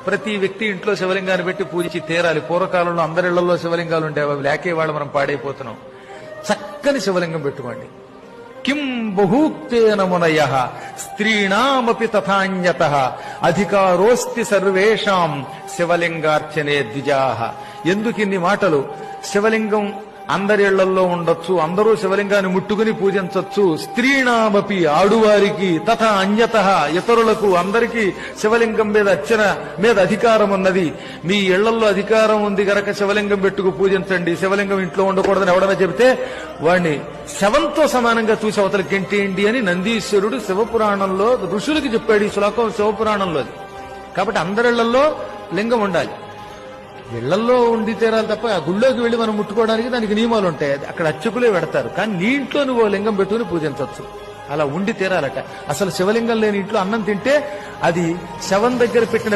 ప్రతి వ్యక్తి ఇంట్లో శివలింగాన్ని పెట్టి పూజించి తీరాలి. పూర్వకాలంలో అందరిళ్లలో శివలింగాలు ఉండేవి, అవి లేకే వాళ్ళు మనం పాడైపోతున్నాం. చక్కని శివలింగం పెట్టుకోండి. కిం బహూక్తేన మునయః స్త్రీణామపి తథాన్యతః అధికారోస్తి సర్వేషాం శివలింగార్చనే ద్విజాః. ఎందుకు ఇన్ని మాటలు? శివలింగం అందరి ఇళ్లలో ఉండొచ్చు, అందరూ శివలింగాన్ని ముట్టుకుని పూజించవచ్చు. స్త్రీణామపి ఆడువారికి, తథా అన్యతః ఇతరులకు, అందరికీ శివలింగం మీద అర్చన మీద అధికారం ఉన్నది. మీ ఇళ్లలో అధికారం ఉంది గనక శివలింగం పెట్టుకు పూజించండి. శివలింగం ఇంట్లో ఉండకూడదని ఎవడన్నా చెబితే వాడిని శవంతో సమానంగా చూసి అవతల గెంటేయండి అని నందీశ్వరుడు శివపురాణంలో ఋషులకి చెప్పాడు. ఈ శ్లోకం శివపురాణంలోది. కాబట్టి అందరిళ్లలో లింగం ఉండాలి. ఇళ్లలో ఉండి తీరాలి తప్ప ఆ గుళ్ళోకి వెళ్లి మనం ముట్టుకోవడానికి దానికి నియమాలు ఉంటాయి. అక్కడ అర్చకులే పెడతారు. కానీ నీ ఇంట్లో నువ్వు లింగం పెట్టుకుని పూజించవచ్చు. అలా ఉండి తీరాలట. అసలు శివలింగం లేని ఇంట్లో అన్నం తింటే అది శవం దగ్గర పెట్టిన